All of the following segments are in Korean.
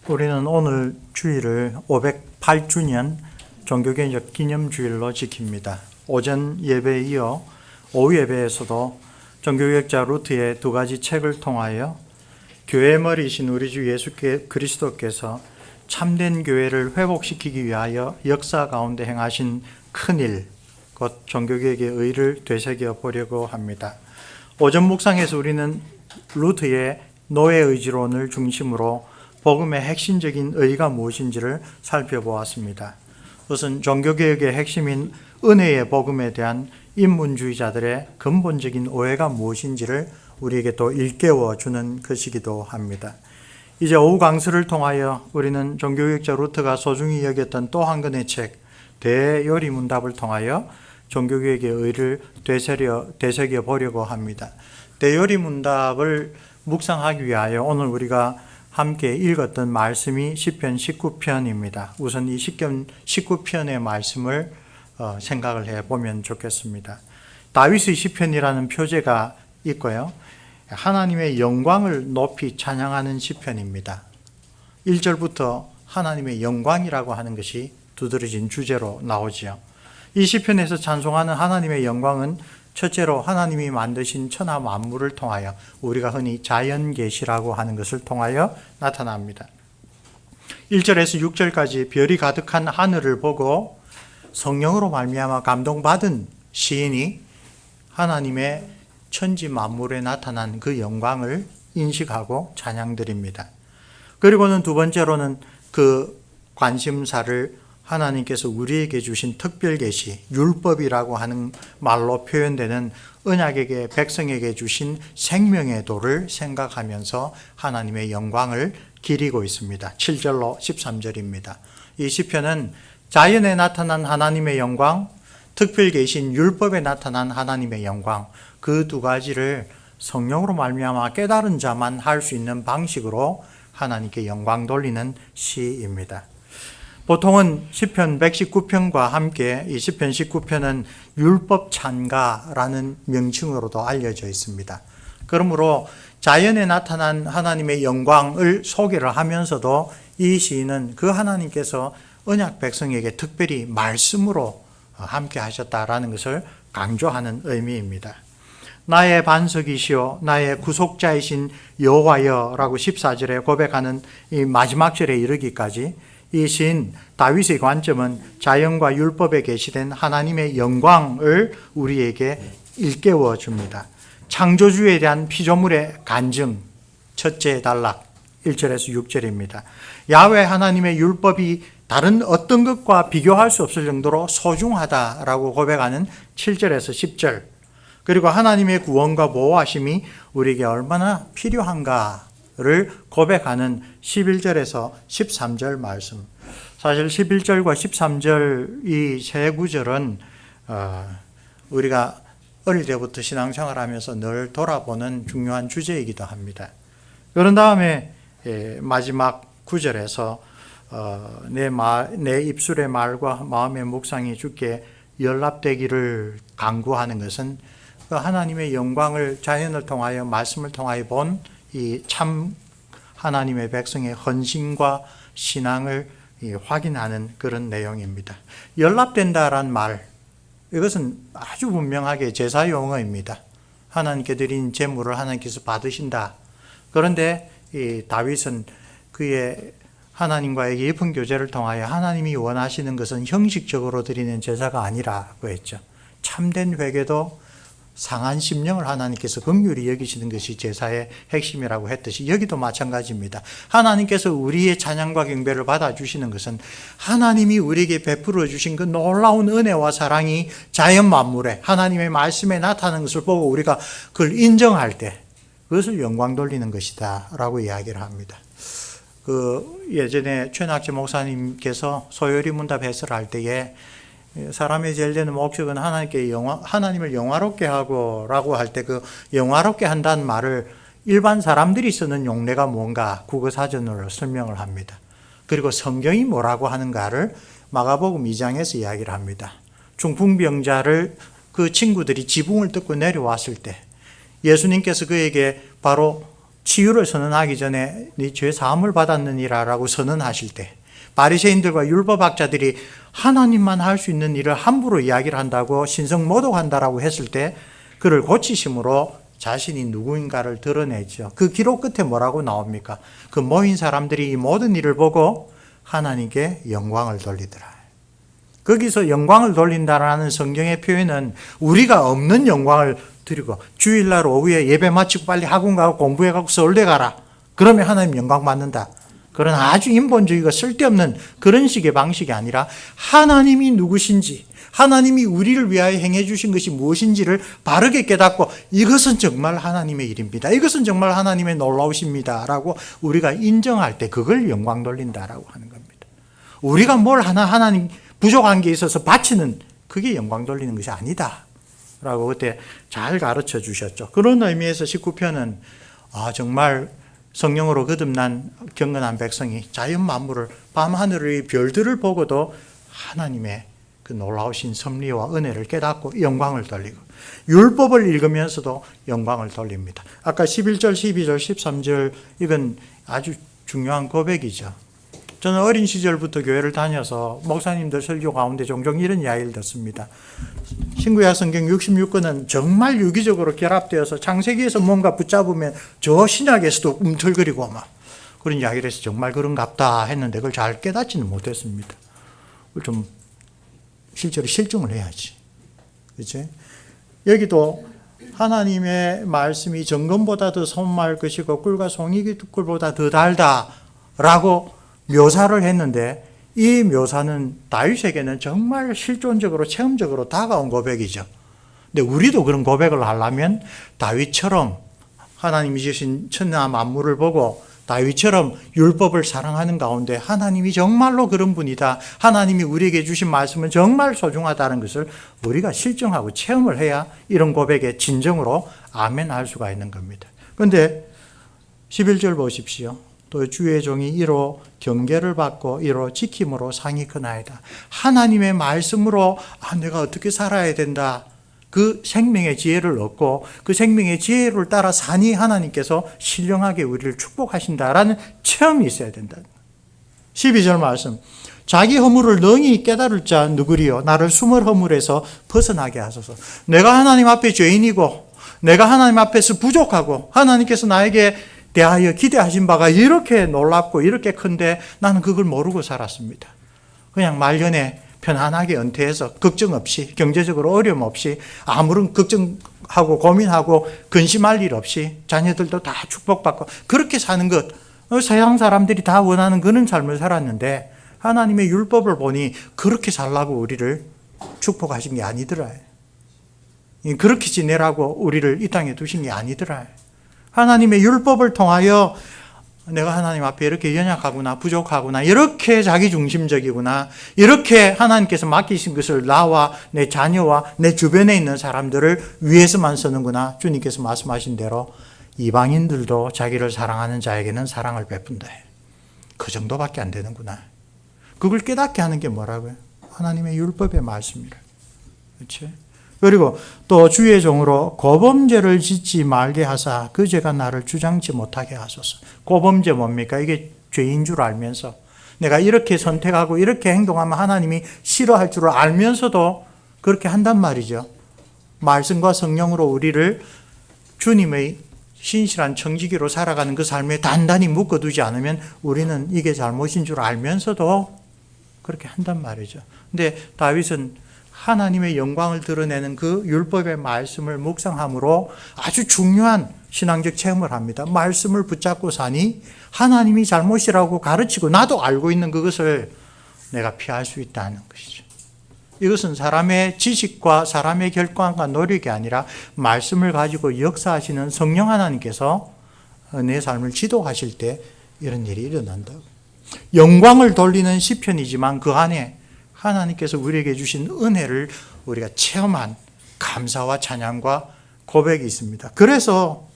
우리는 오늘 주일을 508주년 종교개혁 기념주일로 지킵니다. 오전 예배에 이어 오후 예배에서도 종교개혁자 루트의 두 가지 책을 통하여 교회의 머리이신 우리 주 예수 그리스도께서 참된 교회를 회복시키기 위하여 역사 가운데 행하신 큰일, 곧 종교개혁의 의를 되새겨 보려고 합니다. 오전 묵상에서 우리는 루트의 노예의지론을 중심으로 복음의 핵심적인 의가 무엇인지를 살펴보았습니다. 우선 종교개혁의 핵심인 은혜의 복음에 대한 인문주의자들의 근본적인 오해가 무엇인지를 우리에게 또 일깨워 주는 것이기도 합니다. 이제 오후 강수를 통하여 우리는 종교개혁자 루트가 소중히 여겼던 또 한 권의 책 대요리문답을 통하여 종교개혁의 의를 되새겨 보려고 합니다. 대요리문답을 묵상하기 위하여 오늘 우리가 함께 읽었던 말씀이 시편 19편입니다. 우선 이 시편 19편의 말씀을 생각을 해보면 좋겠습니다. 다윗의 시편이라는 표제가 있고요. 하나님의 영광을 높이 찬양하는 시편입니다. 1절부터 하나님의 영광이라고 하는 것이 두드러진 주제로 나오지요. 이 시편에서 찬송하는 하나님의 영광은 첫째로 하나님이 만드신 천하 만물을 통하여 우리가 흔히 자연계시라고 하는 것을 통하여 나타납니다. 1절에서 6절까지 별이 가득한 하늘을 보고 성령으로 말미암아 감동받은 시인이 하나님의 천지 만물에 나타난 그 영광을 인식하고 찬양드립니다. 그리고는 두 번째로는 그 관심사를 하나님께서 우리에게 주신 특별 계시, 율법이라고 하는 말로 표현되는 언약에게 백성에게 주신 생명의 도를 생각하면서 하나님의 영광을 기리고 있습니다. 7절로 13절입니다. 이 시편은 자연에 나타난 하나님의 영광, 특별 계신 율법에 나타난 하나님의 영광, 그 두 가지를 성령으로 말미암아 깨달은 자만 할 수 있는 방식으로 하나님께 영광 돌리는 시입니다. 보통은 시편 119편과 함께 이 시편 19편은 율법 찬가라는 명칭으로도 알려져 있습니다. 그러므로 자연에 나타난 하나님의 영광을 소개를 하면서도 이 시인은 그 하나님께서 언약 백성에게 특별히 말씀으로 함께 하셨다라는 것을 강조하는 의미입니다. 나의 반석이시오 나의 구속자이신 여호와여라고 14절에 고백하는 이 마지막 절에 이르기까지 이 시인 다윗의 관점은 자연과 율법에 계시된 하나님의 영광을 우리에게 일깨워 줍니다. 창조주에 대한 피조물의 간증, 첫째 단락 1절에서 6절입니다. 야훼 하나님의 율법이 다른 어떤 것과 비교할 수 없을 정도로 소중하다라고 고백하는 7절에서 10절, 그리고 하나님의 구원과 보호하심이 우리에게 얼마나 필요한가를 고백하는 11절에서 13절 말씀. 사실 11절과 13절 이 세 구절은 우리가 어릴 때부터 신앙생활하면서 늘 돌아보는 중요한 주제이기도 합니다. 그런 다음에 마지막 구절에서 내 입술의 말과 마음의 묵상이 주께 연락되기를 간구하는 것은 그 하나님의 영광을 자연을 통하여 말씀을 통하여 본 이 참 하나님의 백성의 헌신과 신앙을 확인하는 그런 내용입니다. 연락된다란 말, 이것은 아주 분명하게 제사 용어입니다. 하나님께 드린 제물을 하나님께서 받으신다. 그런데 이 다윗은 그의 하나님과의 깊은 교제를 통하여 하나님이 원하시는 것은 형식적으로 드리는 제사가 아니라고 했죠. 참된 회개도 상한 심령을 하나님께서 긍휼히 여기시는 것이 제사의 핵심이라고 했듯이 여기도 마찬가지입니다. 하나님께서 우리의 찬양과 경배를 받아주시는 것은 하나님이 우리에게 베풀어 주신 그 놀라운 은혜와 사랑이 자연 만물에 하나님의 말씀에 나타나는 것을 보고 우리가 그걸 인정할 때 그것을 영광 돌리는 것이다 라고 이야기를 합니다. 예전에 최낙재 목사님께서 소요리 문답 해설할 때에 사람의 제일 되는 목적은 하나님을 영화롭게 하고 라고 할 때 그 영화롭게 한다는 말을 일반 사람들이 쓰는 용례가 뭔가 국어사전으로 설명을 합니다. 그리고 성경이 뭐라고 하는가를 마가복음 2장에서 이야기를 합니다. 중풍병자를 그 친구들이 지붕을 뜯고 내려왔을 때 예수님께서 그에게 바로 치유를 선언하기 전에 네 죄 사함을 받았느니라라고 선언하실 때, 바리새인들과 율법학자들이 하나님만 할 수 있는 일을 함부로 이야기를 한다고 신성 모독한다라고 했을 때 그를 고치심으로 자신이 누구인가를 드러내죠. 그 기록 끝에 뭐라고 나옵니까? 그 모인 사람들이 이 모든 일을 보고 하나님께 영광을 돌리더라. 거기서 영광을 돌린다라는 성경의 표현은 우리가 없는 영광을 드리고, 주일날 오후에 예배 마치고 빨리 학원 가고 공부해 가고 서울대 가라, 그러면 하나님 영광 받는다, 그런 아주 인본주의가 쓸데없는 그런 식의 방식이 아니라 하나님이 누구신지, 하나님이 우리를 위하여 행해 주신 것이 무엇인지를 바르게 깨닫고 이것은 정말 하나님의 일입니다, 이것은 정말 하나님의 놀라우십니다 라고 우리가 인정할 때 그걸 영광 돌린다라고 하는 겁니다. 우리가 뭘 하나님 부족한 게 있어서 바치는, 그게 영광 돌리는 것이 아니다 라고 그때 잘 가르쳐 주셨죠. 그런 의미에서 19편은 정말 성령으로 거듭난 경건한 백성이 자연 만물을, 밤하늘의 별들을 보고도 하나님의 그 놀라우신 섭리와 은혜를 깨닫고 영광을 돌리고, 율법을 읽으면서도 영광을 돌립니다. 아까 11절, 12절, 13절 이건 아주 중요한 고백이죠. 저는 어린 시절부터 교회를 다녀서 목사님들 설교 가운데 종종 이런 이야기를 듣습니다. 신구약 성경 66권은 정말 유기적으로 결합되어서 창세기에서 뭔가 붙잡으면 저 신약에서도 움틀거리고 막 그런 이야기를 해서 정말 그런갑다 했는데 그걸 잘 깨닫지는 못했습니다. 그걸 좀 실제로 실증을 해야지. 그렇지? 여기도 하나님의 말씀이 정금보다 더 선마을 것이고 꿀과 송이꿀보다 더 달다라고 묘사를 했는데, 이 묘사는 다윗에게는 정말 실존적으로 체험적으로 다가온 고백이죠. 근데 우리도 그런 고백을 하려면 다윗처럼 하나님이 주신 천하 만물을 보고 다윗처럼 율법을 사랑하는 가운데 하나님이 정말로 그런 분이다, 하나님이 우리에게 주신 말씀은 정말 소중하다는 것을 우리가 실증하고 체험을 해야 이런 고백에 진정으로 아멘 할 수가 있는 겁니다. 그런데 11절 보십시오. 또 주의 종이 이로 경계를 받고 이로 지킴으로 상이 크나이다. 하나님의 말씀으로 내가 어떻게 살아야 된다, 그 생명의 지혜를 얻고 그 생명의 지혜를 따라 사니 하나님께서 신령하게 우리를 축복하신다라는 체험이 있어야 된다. 12절 말씀, 자기 허물을 능히 깨달을 자 누구리요, 나를 숨을 허물에서 벗어나게 하소서. 내가 하나님 앞에 죄인이고 내가 하나님 앞에서 부족하고 하나님께서 나에게 대하여 기대하신 바가 이렇게 놀랍고 이렇게 큰데 나는 그걸 모르고 살았습니다. 그냥 말년에 편안하게 은퇴해서 걱정 없이, 경제적으로 어려움 없이, 아무런 걱정하고 고민하고 근심할 일 없이 자녀들도 다 축복받고 그렇게 사는 것, 서양 사람들이 다 원하는 그런 삶을 살았는데 하나님의 율법을 보니 그렇게 살라고 우리를 축복하신 게 아니더라요. 그렇게 지내라고 우리를 이 땅에 두신 게 아니더라요. 하나님의 율법을 통하여 내가 하나님 앞에 이렇게 연약하구나, 부족하구나, 이렇게 자기중심적이구나, 이렇게 하나님께서 맡기신 것을 나와 내 자녀와 내 주변에 있는 사람들을 위해서만 쓰는구나. 주님께서 말씀하신 대로 이방인들도 자기를 사랑하는 자에게는 사랑을 베푼다. 그 정도밖에 안 되는구나. 그걸 깨닫게 하는 게 뭐라고요? 하나님의 율법의 말씀이라. 그렇지? 그리고 또 주의 종으로 고범죄를 짓지 말게 하사 그 죄가 나를 주장치 못하게 하소서. 고범죄 뭡니까? 이게 죄인 줄 알면서 내가 이렇게 선택하고 이렇게 행동하면 하나님이 싫어할 줄을 알면서도 그렇게 한단 말이죠. 말씀과 성령으로 우리를 주님의 신실한 청지기로 살아가는 그 삶에 단단히 묶어두지 않으면 우리는 이게 잘못인 줄 알면서도 그렇게 한단 말이죠. 근데 다윗은 하나님의 영광을 드러내는 그 율법의 말씀을 묵상함으로 아주 중요한 신앙적 체험을 합니다. 말씀을 붙잡고 사니 하나님이 잘못이라고 가르치고 나도 알고 있는 그것을 내가 피할 수 있다는 것이죠. 이것은 사람의 지식과 사람의 결단과 노력이 아니라 말씀을 가지고 역사하시는 성령 하나님께서 내 삶을 지도하실 때 이런 일이 일어난다고. 영광을 돌리는 시편이지만 그 안에 하나님께서 우리에게 주신 은혜를 우리가 체험한 감사와 찬양과 고백이 있습니다. 그래서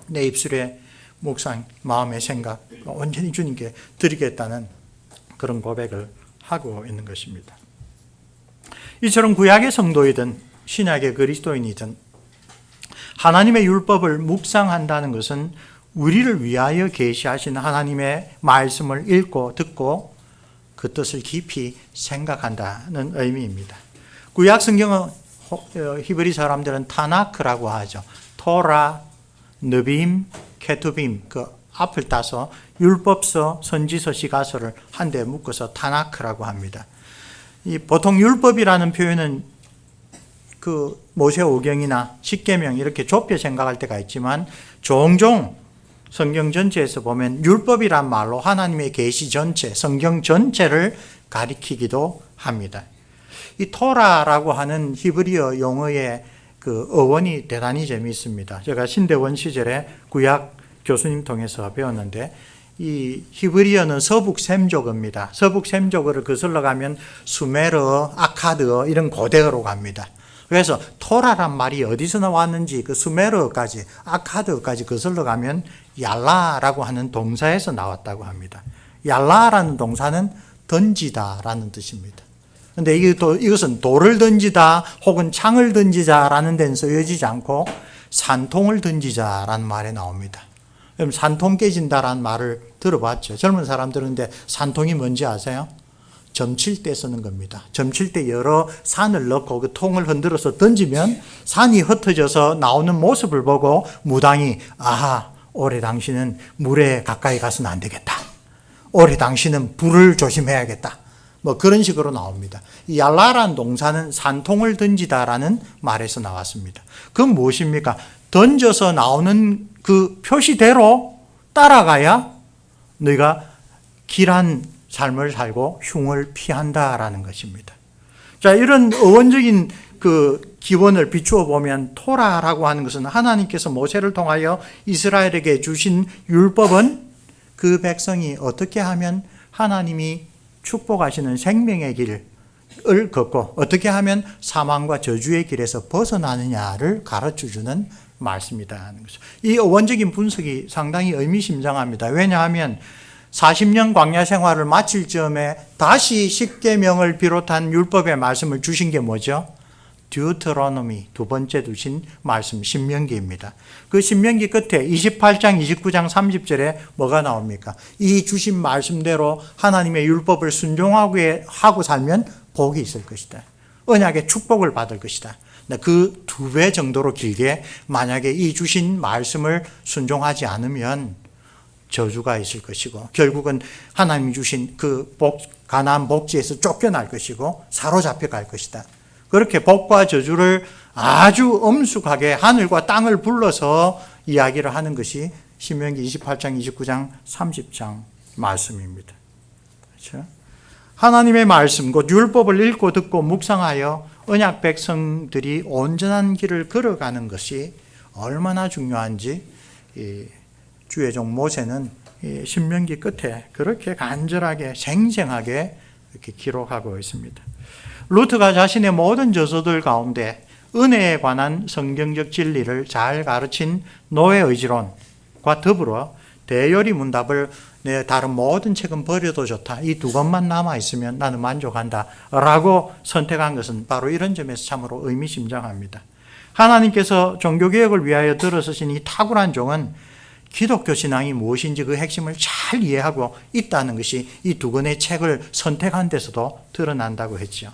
내 입술에 묵상, 마음의 생각 온전히 주님께 드리겠다는 그런 고백을 하고 있는 것입니다. 이처럼 구약의 성도이든 신약의 그리스도인이든 하나님의 율법을 묵상한다는 것은 우리를 위하여 계시하신 하나님의 말씀을 읽고 듣고 그 뜻을 깊이 생각한다는 의미입니다. 구약 성경은 히브리 사람들은 타나크라고 하죠. 토라, 느빔, 케투빔 그 앞을 따서 율법서, 선지서, 시가서를 한데 묶어서 타나크라고 합니다. 이 보통 율법이라는 표현은 그 모세오경이나 십계명 이렇게 좁게 생각할 때가 있지만 종종 성경 전체에서 보면 율법이란 말로 하나님의 계시 전체, 성경 전체를 가리키기도 합니다. 이 토라라고 하는 히브리어 용어의 그 어원이 대단히 재미있습니다. 제가 신대원 시절에 구약 교수님 통해서 배웠는데 이 히브리어는 서북 셈족어입니다. 서북 셈족어를 거슬러 가면 수메르어, 아카드어 이런 고대어로 갑니다. 그래서 토라란 말이 어디서 나왔는지 그 수메르어까지 아카드어까지 거슬러 가면 얄라라고 하는 동사에서 나왔다고 합니다. 얄라라는 동사는 던지다라는 뜻입니다. 그런데 이것은 돌을 던지다 혹은 창을 던지자라는 데는 쓰여지지 않고 산통을 던지자라는 말에 나옵니다. 그럼 산통 깨진다라는 말을 들어봤죠. 젊은 사람들은 근데 산통이 뭔지 아세요? 점칠 때 쓰는 겁니다. 점칠 때 여러 산을 넣고 그 통을 흔들어서 던지면 산이 흩어져서 나오는 모습을 보고 무당이 아하, 올해 당신은 물에 가까이 가서는 안 되겠다. 올해 당신은 불을 조심해야겠다. 뭐 그런 식으로 나옵니다. 이 얄라라는 동사는 산통을 던지다라는 말에서 나왔습니다. 그건 무엇입니까? 던져서 나오는 그 표시대로 따라가야 너희가 길한 삶을 살고 흉을 피한다라는 것입니다. 자, 이런 어원적인 그 기원을 비추어 보면 토라라고 하는 것은 하나님께서 모세를 통하여 이스라엘에게 주신 율법은 그 백성이 어떻게 하면 하나님이 축복하시는 생명의 길을 걷고 어떻게 하면 사망과 저주의 길에서 벗어나느냐를 가르쳐주는 말씀이라는 것이죠. 이 어원적인 분석이 상당히 의미심장합니다. 왜냐하면 40년 광야 생활을 마칠 즈음에 다시 십계명을 비롯한 율법의 말씀을 주신 게 뭐죠? 듀터로노미, 두 번째 주신 말씀 신명기입니다. 그 신명기 끝에 28장, 29장, 30절에 뭐가 나옵니까? 이 주신 말씀대로 하나님의 율법을 순종하고 살면 복이 있을 것이다. 언약의 축복을 받을 것이다. 그 2배 정도로 길게 만약에 이 주신 말씀을 순종하지 않으면 저주가 있을 것이고 결국은 하나님이 주신 그 가나안 복지에서 쫓겨날 것이고 사로잡혀 갈 것이다. 그렇게 복과 저주를 아주 엄숙하게 하늘과 땅을 불러서 이야기를 하는 것이 신명기 28장, 29장, 30장 말씀입니다. 그렇죠? 하나님의 말씀, 곧 율법을 읽고 듣고 묵상하여 언약 백성들이 온전한 길을 걸어가는 것이 얼마나 중요한지 주의 종 모세는 신명기 끝에 그렇게 간절하게 생생하게 이렇게 기록하고 있습니다. 루트가 자신의 모든 저서들 가운데 은혜에 관한 성경적 진리를 잘 가르친 노예 의지론과 더불어 대요리 문답을 내 다른 모든 책은 버려도 좋다. 이 2권만 남아있으면 나는 만족한다. 라고 선택한 것은 바로 이런 점에서 참으로 의미심장합니다. 하나님께서 종교개혁을 위하여 들어서신 이 탁월한 종은 기독교 신앙이 무엇인지 그 핵심을 잘 이해하고 있다는 것이 이 2권의 책을 선택한 데서도 드러난다고 했죠.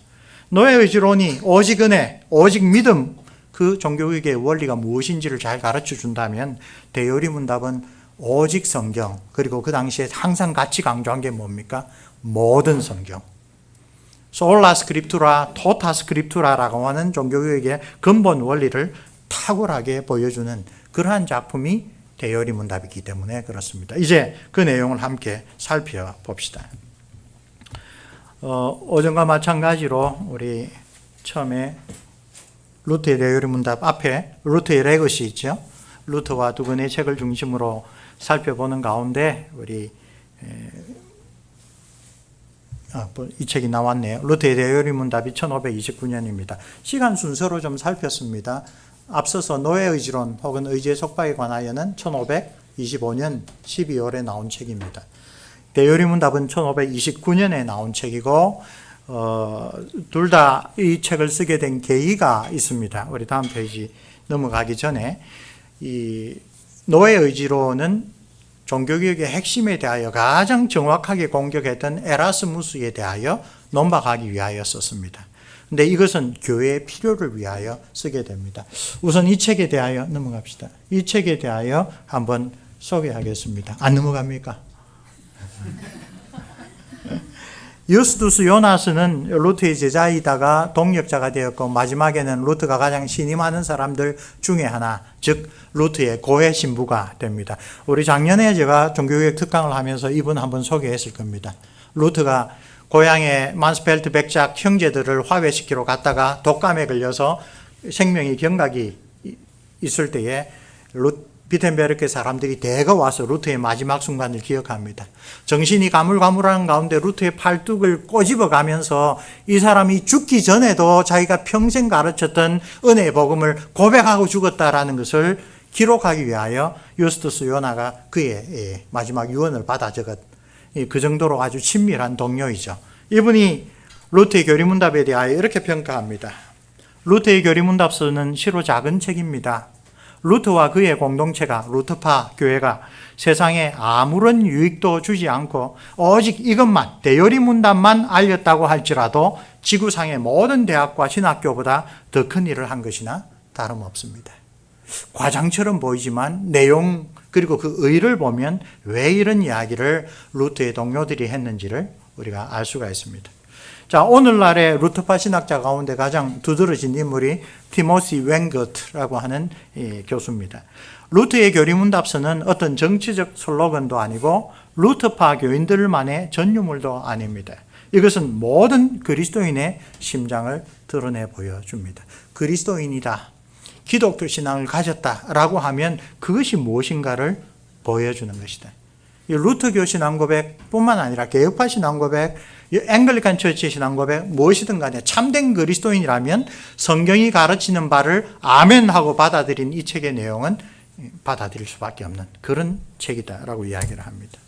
노예 의지론이 오직 은혜, 오직 믿음, 그 종교개혁의 원리가 무엇인지를 잘 가르쳐 준다면 대요리 문답은 오직 성경, 그리고 그 당시에 항상 같이 강조한 게 뭡니까? 모든 성경. 솔라 스크립투라, 토타 스크립투라라고 하는 종교개혁의 근본 원리를 탁월하게 보여주는 그러한 작품이 대요리 문답이기 때문에 그렇습니다. 이제 그 내용을 함께 살펴봅시다. 오전과 마찬가지로 우리 처음에 루터의 대요리 문답 앞에 루터의 레거시 있죠. 루터와 2권의 책을 중심으로 살펴보는 가운데 우리 이 책이 나왔네요. 루터의 대요리 문답이 1529년입니다. 시간 순서로 좀 살폈습니다. 앞서서 노예 의지론 혹은 의지의 속박에 관하여는 1525년 12월에 나온 책입니다. 대요리 문답은 1529년에 나온 책이고 둘 다 이 책을 쓰게 된 계기가 있습니다. 우리 다음 페이지 넘어가기 전에 이 노예 의지로는 종교개혁의 핵심에 대하여 가장 정확하게 공격했던 에라스무스에 대하여 논박하기 위하여 썼습니다. 근데 이것은 교회의 필요를 위하여 쓰게 됩니다. 우선 이 책에 대하여 넘어갑시다. 이 책에 대하여 한번 소개하겠습니다. 안 넘어갑니까? 유스투스 요나스는 루트의 제자이다가 동력자가 되었고 마지막에는 루트가 가장 신임하는 사람들 중에 하나, 즉 루트의 고해 신부가 됩니다. 우리 작년에 제가 종교개혁 특강을 하면서 이분 한번 소개했을 겁니다. 루트가 고향의 만스펠트 백작 형제들을 화해시키러 갔다가 독감에 걸려서 생명의 경각이 있을 때에 비텐베르크 사람들이 대거 와서 루트의 마지막 순간을 기억합니다. 정신이 가물가물한 가운데 루트의 팔뚝을 꼬집어 가면서 이 사람이 죽기 전에도 자기가 평생 가르쳤던 은혜의 복음을 고백하고 죽었다라는 것을 기록하기 위하여 유스투스 요나가 그의 마지막 유언을 받아 적었, 그 정도로 아주 친밀한 동료이죠. 이분이 루트의 교리문답에 대하여 이렇게 평가합니다. 루트의 교리문답서는 시로 작은 책입니다. 루트와 그의 공동체가, 루트파 교회가 세상에 아무런 유익도 주지 않고 오직 이것만, 대요리 문답만 알렸다고 할지라도 지구상의 모든 대학과 신학교보다 더 큰 일을 한 것이나 다름없습니다. 과장처럼 보이지만 내용 그리고 그 의의를 보면 왜 이런 이야기를 루트의 동료들이 했는지를 우리가 알 수가 있습니다. 자, 오늘날의 루트파 신학자 가운데 가장 두드러진 인물이 티모시 웬거트라고 하는 교수입니다. 루트의 교리문답서는 어떤 정치적 슬로건도 아니고 루트파 교인들만의 전유물도 아닙니다. 이것은 모든 그리스도인의 심장을 드러내 보여줍니다. 그리스도인이다, 기독교 신앙을 가졌다라고 하면 그것이 무엇인가를 보여주는 것이다. 이 루터교 신앙 고백뿐만 아니라 개혁파 신앙 고백, 앵글리칸 처치의 신앙 고백, 무엇이든 간에 참된 그리스도인이라면 성경이 가르치는 바를 아멘하고 받아들인 이 책의 내용은 받아들일 수밖에 없는 그런 책이다라고 이야기를 합니다.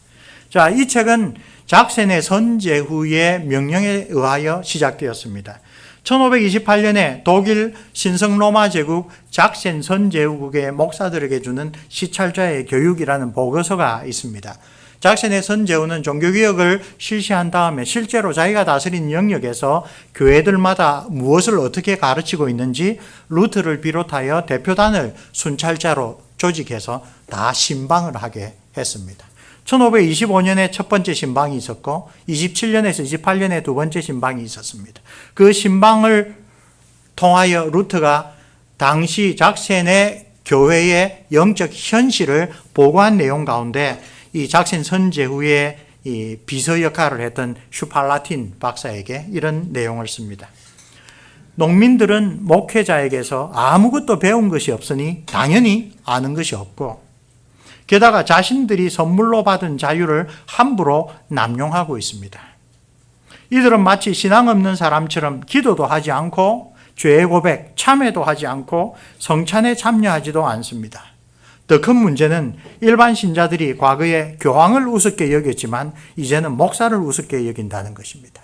자, 이 책은 작센의 선제후의 명령에 의하여 시작되었습니다. 1528년에 독일 신성 로마 제국 작센 선제후국의 목사들에게 주는 시찰자의 교육이라는 보고서가 있습니다. 작센의 선제후는 종교개혁을 실시한 다음에 실제로 자기가 다스린 영역에서 교회들마다 무엇을 어떻게 가르치고 있는지 루트를 비롯하여 대표단을 순찰자로 조직해서 다 신방을 하게 했습니다. 1525년에 첫 번째 신방이 있었고 27년에서 28년에 두 번째 신방이 있었습니다. 그 신방을 통하여 루트가 당시 작센의 교회의 영적 현실을 보고한 내용 가운데 이 작센 선제후에 이 비서 역할을 했던 슈팔라틴 박사에게 이런 내용을 씁니다. 농민들은 목회자에게서 아무것도 배운 것이 없으니 당연히 아는 것이 없고 게다가 자신들이 선물로 받은 자유를 함부로 남용하고 있습니다. 이들은 마치 신앙 없는 사람처럼 기도도 하지 않고 죄의 고백, 참회도 하지 않고 성찬에 참여하지도 않습니다. 더 큰 문제는 일반 신자들이 과거에 교황을 우습게 여겼지만 이제는 목사를 우습게 여긴다는 것입니다.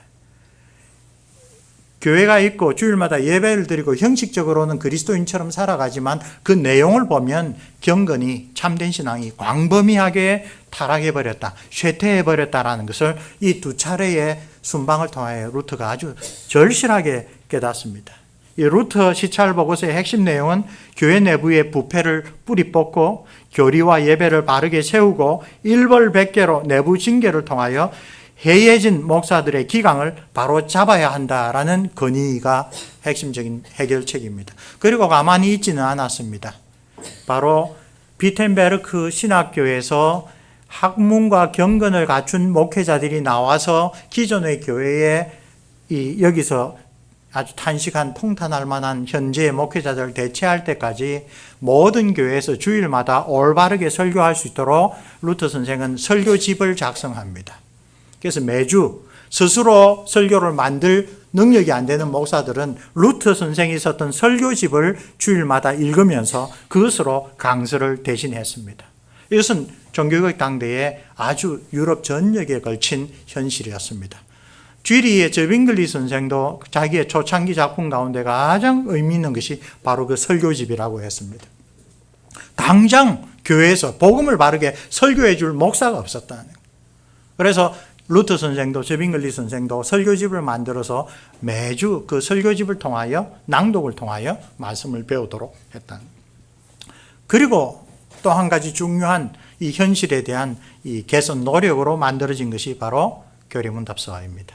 교회가 있고 주일마다 예배를 드리고 형식적으로는 그리스도인처럼 살아가지만 그 내용을 보면 경건이, 참된 신앙이 광범위하게 타락해버렸다, 쇠퇴해버렸다라는 것을 이 두 차례의 순방을 통하여 루트가 아주 절실하게 깨닫습니다. 이 루터 시찰 보고서의 핵심 내용은 교회 내부의 부패를 뿌리 뽑고 교리와 예배를 바르게 세우고 일벌백계로 내부 징계를 통하여 해이해진 목사들의 기강을 바로 잡아야 한다라는 건의가 핵심적인 해결책입니다. 그리고 가만히 있지는 않았습니다. 바로 비텐베르크 신학교에서 학문과 경건을 갖춘 목회자들이 나와서 기존의 교회에 여기서 아주 단식한 통탄할 만한 현재의 목회자들을 대체할 때까지 모든 교회에서 주일마다 올바르게 설교할 수 있도록 루터 선생은 설교집을 작성합니다. 그래서 매주 스스로 설교를 만들 능력이 안 되는 목사들은 루터 선생이 썼던 설교집을 주일마다 읽으면서 그것으로 강설을 대신했습니다. 이것은 종교개혁 당대에 아주 유럽 전역에 걸친 현실이었습니다. 쥐리의 저빙글리 선생도 자기의 초창기 작품 가운데 가장 의미 있는 것이 바로 그 설교집이라고 했습니다. 당장 교회에서 복음을 바르게 설교해 줄 목사가 없었다는 거예요. 그래서 루터 선생도 저빙글리 선생도 설교집을 만들어서 매주 그 설교집을 통하여 낭독을 통하여 말씀을 배우도록 했다는 거예요. 그리고 또 한 가지 중요한 이 현실에 대한 이 개선 노력으로 만들어진 것이 바로 교리문답서입니다.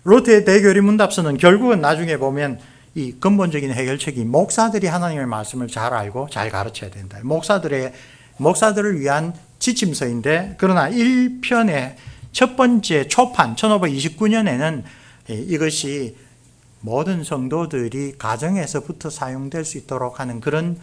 루터의 대교리문답서는 결국은 나중에 보면 이 근본적인 해결책이 목사들이 하나님의 말씀을 잘 알고 잘 가르쳐야 된다. 목사들을 위한 지침서인데, 그러나 1편의 첫 번째 초판 1529년에는 이것이 모든 성도들이 가정에서부터 사용될 수 있도록 하는 그런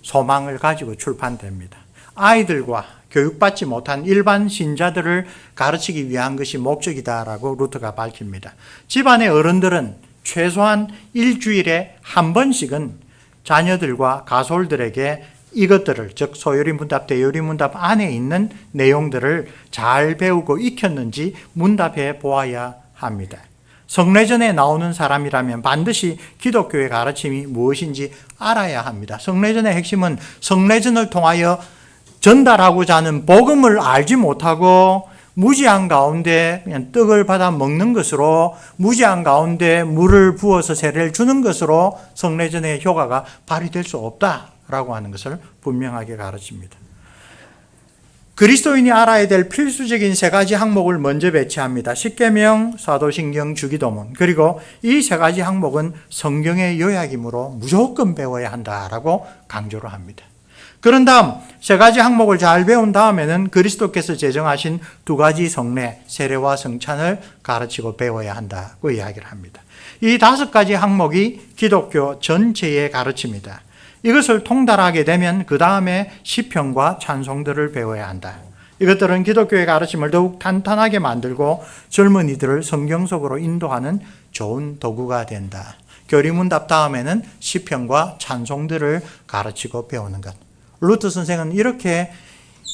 소망을 가지고 출판됩니다. 아이들과 교육받지 못한 일반 신자들을 가르치기 위한 것이 목적이다라고 루터가 밝힙니다. 집안의 어른들은 최소한 일주일에 한 번씩은 자녀들과 가솔들에게 이것들을, 즉 소요리문답, 대요리문답 안에 있는 내용들을 잘 배우고 익혔는지 문답해 보아야 합니다. 성례전에 나오는 사람이라면 반드시 기독교의 가르침이 무엇인지 알아야 합니다. 성례전의 핵심은 성례전을 통하여 전달하고자 하는 복음을 알지 못하고 무지한 가운데 그냥 떡을 받아 먹는 것으로, 무지한 가운데 물을 부어서 세례를 주는 것으로 성례전의 효과가 발휘될 수 없다라고 하는 것을 분명하게 가르칩니다. 그리스도인이 알아야 될 필수적인 세 가지 항목을 먼저 배치합니다. 십계명, 사도신경, 주기도문. 그리고 이 세 가지 항목은 성경의 요약이므로 무조건 배워야 한다라고 강조를 합니다. 그런 다음 세 가지 항목을 잘 배운 다음에는 그리스도께서 제정하신 두 가지 성례, 세례와 성찬을 가르치고 배워야 한다고 이야기를 합니다. 이 다섯 가지 항목이 기독교 전체의 가르침입니다. 이것을 통달하게 되면 그 다음에 시편과 찬송들을 배워야 한다. 이것들은 기독교의 가르침을 더욱 탄탄하게 만들고 젊은이들을 성경 속으로 인도하는 좋은 도구가 된다. 교리문답 다음에는 시편과 찬송들을 가르치고 배우는 것. 루터 선생은 이렇게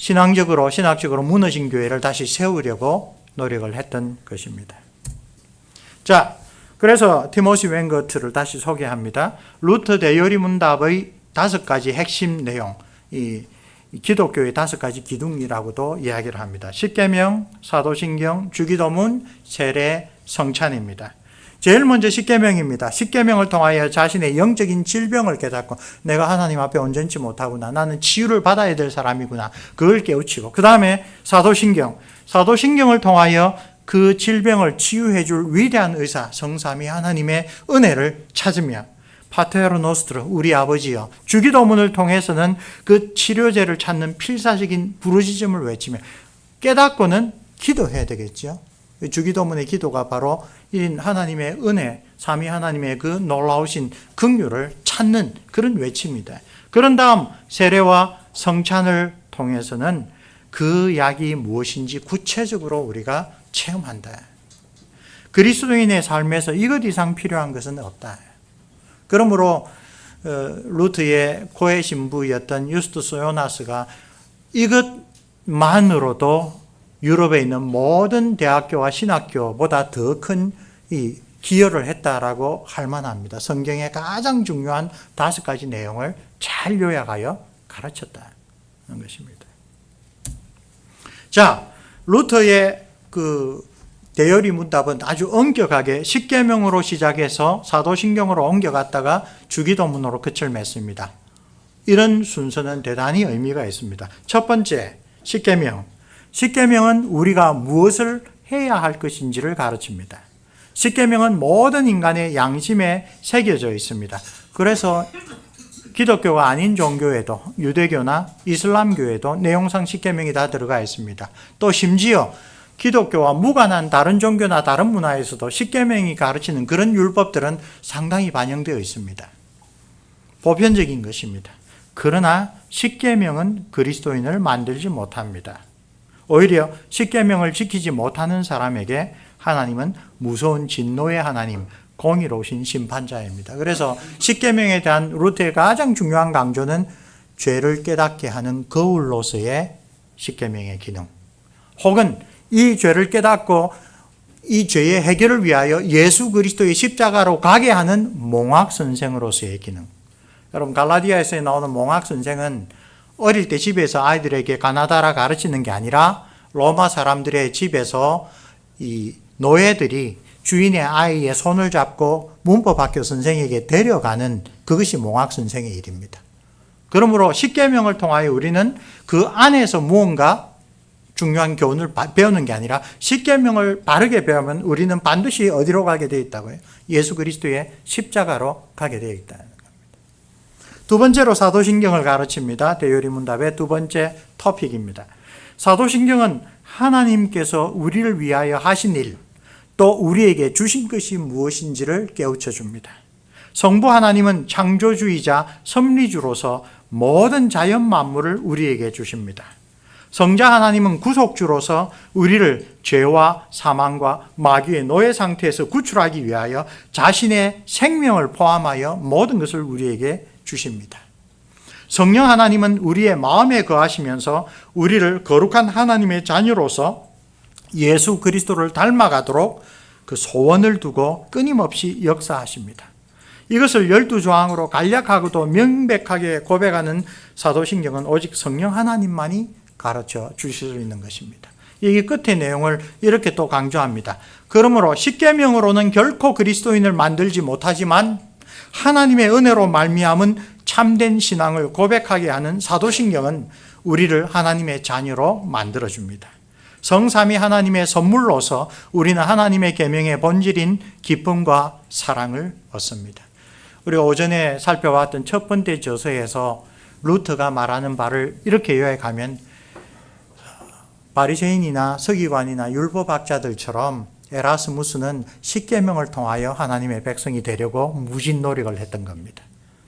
신학적으로 무너진 교회를 다시 세우려고 노력을 했던 것입니다. 자, 그래서 티모시 웬거트를 다시 소개합니다. 루터 대요리문답의 다섯 가지 핵심 내용, 이 기독교의 다섯 가지 기둥이라고도 이야기를 합니다. 십계명, 사도신경, 주기도문, 세례, 성찬입니다. 제일 먼저 십계명입니다. 십계명을 통하여 자신의 영적인 질병을 깨닫고 내가 하나님 앞에 온전치 못하구나, 나는 치유를 받아야 될 사람이구나, 그걸 깨우치고, 그 다음에 사도신경을 통하여 그 질병을 치유해 줄 위대한 의사 성삼위 하나님의 은혜를 찾으며, 파테르 노스트르, 우리 아버지여, 주기도문을 통해서는 그 치료제를 찾는 필사적인 부르짖음을 외치며 깨닫고는 기도해야 되겠죠. 주기도문의 기도가 바로 이 하나님의 은혜, 삼위 하나님의 그 놀라우신 긍휼을 찾는 그런 외침입니다. 그런 다음 세례와 성찬을 통해서는 그 약이 무엇인지 구체적으로 우리가 체험한다. 그리스도인의 삶에서 이것 이상 필요한 것은 없다. 그러므로 루트의 고해 신부였던 유스투스 요나스가 이것만으로도 유럽에 있는 모든 대학교와 신학교보다 더 큰 기여를 했다라고 할 만합니다. 성경의 가장 중요한 다섯 가지 내용을 잘 요약하여 가르쳤다는 것입니다. 자, 루터의 그 대요리문답은 아주 엄격하게 십계명으로 시작해서 사도신경으로 옮겨갔다가 주기도문으로 끝을 맺습니다. 이런 순서는 대단히 의미가 있습니다. 첫 번째, 십계명. 십계명은 우리가 무엇을 해야 할 것인지를 가르칩니다. 십계명은 모든 인간의 양심에 새겨져 있습니다. 그래서 기독교가 아닌 종교에도, 유대교나 이슬람교에도 내용상 십계명이 다 들어가 있습니다. 또 심지어 기독교와 무관한 다른 종교나 다른 문화에서도 십계명이 가르치는 그런 율법들은 상당히 반영되어 있습니다. 보편적인 것입니다. 그러나 십계명은 그리스도인을 만들지 못합니다. 오히려 십계명을 지키지 못하는 사람에게 하나님은 무서운 진노의 하나님, 공의로우신 심판자입니다. 그래서 십계명에 대한 루터의 가장 중요한 강조는 죄를 깨닫게 하는 거울로서의 십계명의 기능, 혹은 이 죄를 깨닫고 이 죄의 해결을 위하여 예수 그리스도의 십자가로 가게 하는 몽학 선생으로서의 기능. 여러분 갈라디아에서 나오는 몽학 선생은 어릴 때 집에서 아이들에게 가나다라 가르치는 게 아니라 로마 사람들의 집에서 이 노예들이 주인의 아이의 손을 잡고 문법학교 선생에게 데려가는 그것이 몽학 선생의 일입니다. 그러므로 십계명을 통하여 우리는 그 안에서 무언가 중요한 교훈을 배우는 게 아니라 십계명을 바르게 배우면 우리는 반드시 어디로 가게 되어 있다고요? 예수 그리스도의 십자가로 가게 되어 있다는 겁니다. 두 번째로 사도신경을 가르칩니다. 대요리문답의 두 번째 토픽입니다. 사도신경은 하나님께서 우리를 위하여 하신 일, 또 우리에게 주신 것이 무엇인지를 깨우쳐 줍니다. 성부 하나님은 창조주이자 섭리주로서 모든 자연 만물을 우리에게 주십니다. 성자 하나님은 구속주로서 우리를 죄와 사망과 마귀의 노예 상태에서 구출하기 위하여 자신의 생명을 포함하여 모든 것을 우리에게 주십니다. 성령 하나님은 우리의 마음에 거하시면서 우리를 거룩한 하나님의 자녀로서 예수 그리스도를 닮아가도록 그 소원을 두고 끊임없이 역사하십니다. 이것을 12조항으로 간략하고도 명백하게 고백하는 사도신경은 오직 성령 하나님만이 가르쳐 주실 수 있는 것입니다. 이 끝의 내용을 이렇게 또 강조합니다. 그러므로 십계명으로는 결코 그리스도인을 만들지 못하지만 하나님의 은혜로 말미암은 참된 신앙을 고백하게 하는 사도신경은 우리를 하나님의 자녀로 만들어줍니다. 성삼위 하나님의 선물로서 우리는 하나님의 계명의 본질인 기쁨과 사랑을 얻습니다. 우리가 오전에 살펴봤던 첫 번째 저서에서 루터가 말하는 바를 이렇게 요약하면 바리새인이나 서기관이나 율법학자들처럼 에라스무스는 십계명을 통하여 하나님의 백성이 되려고 무진 노력을 했던 겁니다.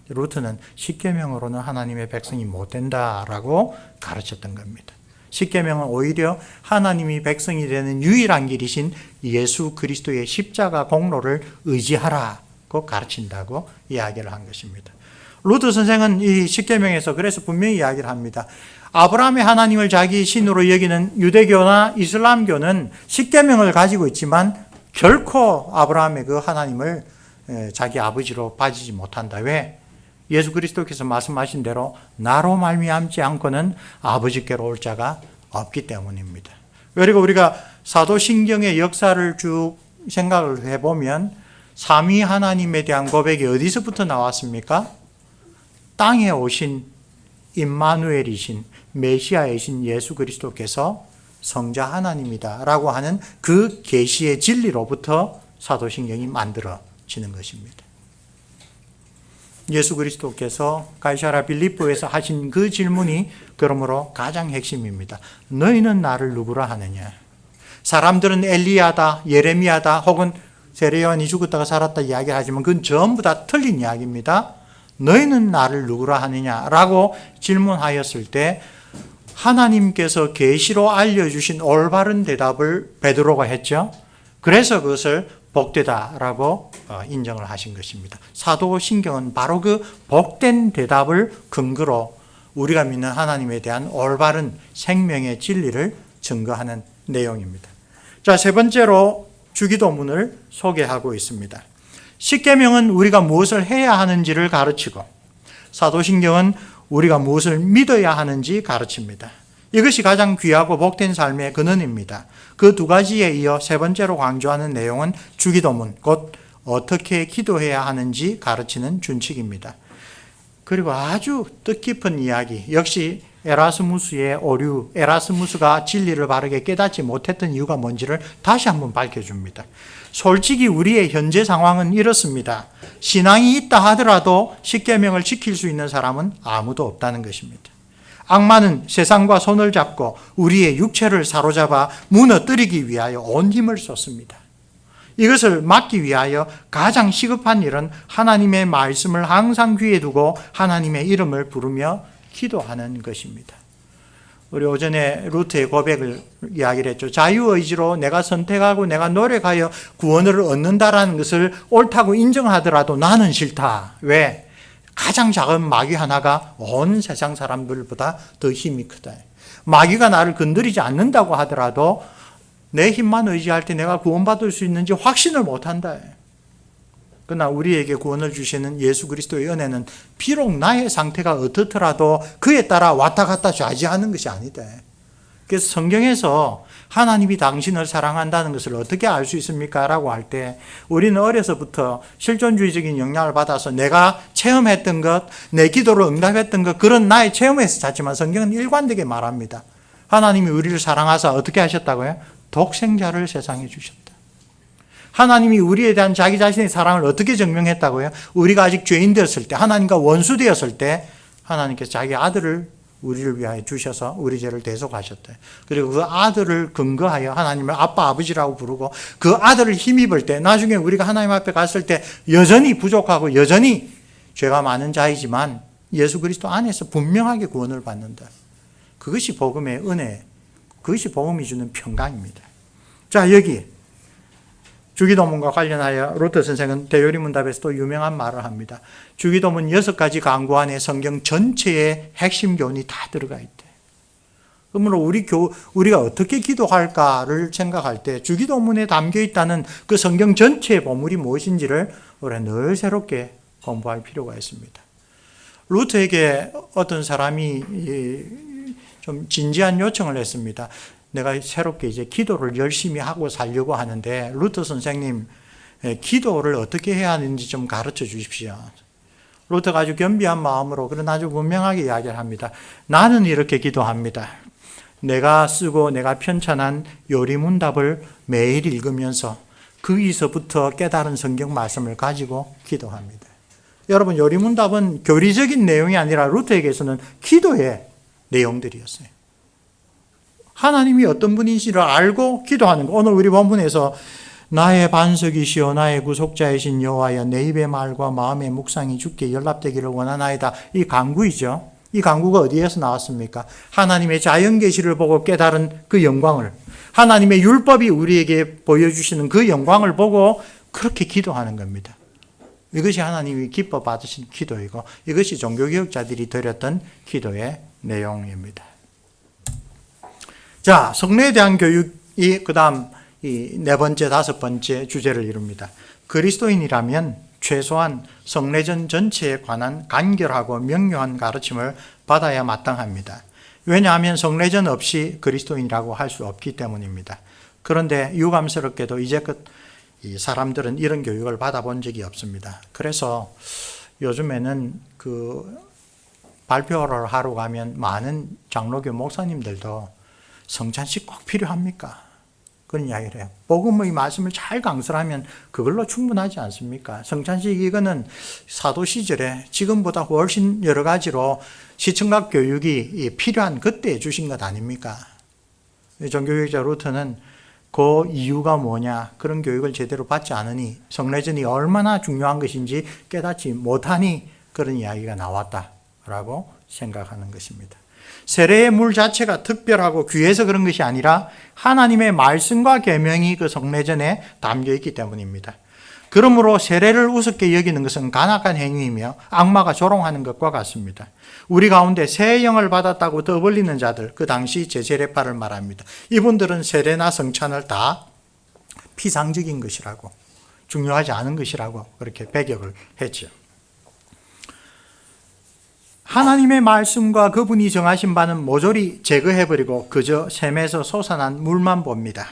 루터는 십계명으로는 하나님의 백성이 못 된다라고 가르쳤던 겁니다. 십계명은 오히려 하나님이 백성이 되는 유일한 길이신 예수 그리스도의 십자가 공로를 의지하라고 가르친다고 이야기를 한 것입니다. 루터 선생은 이 십계명에서 그래서 분명히 이야기를 합니다. 아브라함의 하나님을 자기 신으로 여기는 유대교나 이슬람교는 십계명을 가지고 있지만 결코 아브라함의 그 하나님을 자기 아버지로 봐주지 못한다. 왜? 예수 그리스도께서 말씀하신 대로 나로 말미암지 않고는 아버지께로 올 자가 없기 때문입니다. 그리고 우리가 사도신경의 역사를 쭉 생각을 해보면 삼위 하나님에 대한 고백이 어디서부터 나왔습니까? 땅에 오신 임마누엘이신 메시아이신 예수 그리스도께서 성자 하나님이다 라고 하는 그 계시의 진리로부터 사도신경이 만들어지는 것입니다. 예수 그리스도께서 가이사랴 빌립보에서 하신 그 질문이 그러므로 가장 핵심입니다. 너희는 나를 누구라 하느냐? 사람들은 엘리야다, 예레미야다, 혹은 세례요한이 죽었다가 살았다 이야기하지만 그건 전부 다 틀린 이야기입니다. 너희는 나를 누구라 하느냐라고 질문하였을 때 하나님께서 계시로 알려주신 올바른 대답을 베드로가 했죠. 그래서 그것을 복되다라고 인정을 하신 것입니다. 사도신경은 바로 그 복된 대답을 근거로 우리가 믿는 하나님에 대한 올바른 생명의 진리를 증거하는 내용입니다. 자, 세 번째로 주기도문을 소개하고 있습니다. 십계명은 우리가 무엇을 해야 하는지를 가르치고 사도신경은 우리가 무엇을 믿어야 하는지 가르칩니다. 이것이 가장 귀하고 복된 삶의 근원입니다. 그 두 가지에 이어 세 번째로 강조하는 내용은 주기도문, 곧 어떻게 기도해야 하는지 가르치는 준칙입니다. 그리고 아주 뜻깊은 이야기, 역시 에라스무스의 오류, 에라스무스가 진리를 바르게 깨닫지 못했던 이유가 뭔지를 다시 한번 밝혀줍니다. 솔직히 우리의 현재 상황은 이렇습니다. 신앙이 있다 하더라도 십계명을 지킬 수 있는 사람은 아무도 없다는 것입니다. 악마는 세상과 손을 잡고 우리의 육체를 사로잡아 무너뜨리기 위하여 온 힘을 쏟습니다. 이것을 막기 위하여 가장 시급한 일은 하나님의 말씀을 항상 귀에 두고 하나님의 이름을 부르며 기도하는 것입니다. 우리 오전에 루트의 고백을 이야기를 했죠. 자유의지로 내가 선택하고 내가 노력하여 구원을 얻는다라는 것을 옳다고 인정하더라도 나는 싫다. 왜? 가장 작은 마귀 하나가 온 세상 사람들보다 더 힘이 크다. 마귀가 나를 건드리지 않는다고 하더라도 내 힘만 의지할 때 내가 구원받을 수 있는지 확신을 못한다. 그러나 우리에게 구원을 주시는 예수 그리스도의 은혜는 비록 나의 상태가 어떻더라도 그에 따라 왔다 갔다 좌지하는 것이 아니다. 그래서 성경에서 하나님이 당신을 사랑한다는 것을 어떻게 알 수 있습니까? 라고 할 때 우리는 어려서부터 실존주의적인 영향을 받아서 내가 체험했던 것, 내 기도로 응답했던 것, 그런 나의 체험에서 찾지만 성경은 일관되게 말합니다. 하나님이 우리를 사랑하사 어떻게 하셨다고요? 독생자를 세상에 주셨다. 하나님이 우리에 대한 자기 자신의 사랑을 어떻게 증명했다고요? 우리가 아직 죄인 되었을 때, 하나님과 원수 되었을 때 하나님께서 자기 아들을 우리를 위하여 주셔서 우리 죄를 대속하셨대. 그리고 그 아들을 근거하여 하나님을 아빠, 아버지라고 부르고 그 아들을 힘입을 때 나중에 우리가 하나님 앞에 갔을 때 여전히 부족하고 여전히 죄가 많은 자이지만 예수 그리스도 안에서 분명하게 구원을 받는다. 그것이 복음의 은혜, 그것이 복음이 주는 평강입니다. 자, 여기 주기도문과 관련하여 루터 선생은 대요리문답에서 또 유명한 말을 합니다. 주기도문 6가지 강구 안에 성경 전체의 핵심 교훈이 다 들어가 있대. 그러므로 우리가 어떻게 기도할까를 생각할 때 주기도문에 담겨 있다는 그 성경 전체의 보물이 무엇인지를 우리가 늘 새롭게 공부할 필요가 있습니다. 루터에게 어떤 사람이 좀 진지한 요청을 했습니다. 내가 새롭게 이제 기도를 열심히 하고 살려고 하는데 루터 선생님 기도를 어떻게 해야 하는지 좀 가르쳐 주십시오. 루터가 아주 겸비한 마음으로 그러나 아주 분명하게 이야기를 합니다. 나는 이렇게 기도합니다. 내가 쓰고 내가 편찬한 요리문답을 매일 읽으면서 거기서부터 깨달은 성경 말씀을 가지고 기도합니다. 여러분, 요리문답은 교리적인 내용이 아니라 루터에게서는 기도의 내용들이었어요. 하나님이 어떤 분이신지를 알고 기도하는 거. 오늘 우리 본문에서 나의 반석이시오 나의 구속자이신 여호와여 내 입의 말과 마음의 묵상이 주께 연락되기를 원하나이다. 이 강구이죠. 이 강구가 어디에서 나왔습니까? 하나님의 자연 계시를 보고 깨달은 그 영광을, 하나님의 율법이 우리에게 보여주시는 그 영광을 보고 그렇게 기도하는 겁니다. 이것이 하나님이 기뻐 받으신 기도이고 이것이 종교개혁자들이 드렸던 기도의 내용입니다. 자, 성례에 대한 교육이 그 다음 이 4번째, 5번째 주제를 이룹니다. 그리스도인이라면 최소한 성례전 전체에 관한 간결하고 명료한 가르침을 받아야 마땅합니다. 왜냐하면 성례전 없이 그리스도인이라고 할 수 없기 때문입니다. 그런데 유감스럽게도 이제껏 이 사람들은 이런 교육을 받아본 적이 없습니다. 그래서 요즘에는 그 발표를 하러 가면 많은 장로교 목사님들도 성찬식 꼭 필요합니까? 그런 이야기를 해요. 복음의 말씀을 잘 강설하면 그걸로 충분하지 않습니까? 성찬식 이거는 사도 시절에 지금보다 훨씬 여러 가지로 시청각 교육이 필요한 그때 주신 것 아닙니까? 종교개혁자 루터는 그 이유가 뭐냐, 그런 교육을 제대로 받지 않으니 성례전이 얼마나 중요한 것인지 깨닫지 못하니 그런 이야기가 나왔다라고 생각하는 것입니다. 세례의 물 자체가 특별하고 귀해서 그런 것이 아니라 하나님의 말씀과 계명이 그 성례전에 담겨 있기 때문입니다. 그러므로 세례를 우습게 여기는 것은 간악한 행위이며 악마가 조롱하는 것과 같습니다. 우리 가운데 새 영을 받았다고 떠벌리는 자들, 그 당시 제세례파를 말합니다. 이분들은 세례나 성찬을 다 피상적인 것이라고, 중요하지 않은 것이라고 그렇게 배격을 했죠. 하나님의 말씀과 그분이 정하신 바는 모조리 제거해버리고 그저 샘에서 솟아난 물만 봅니다.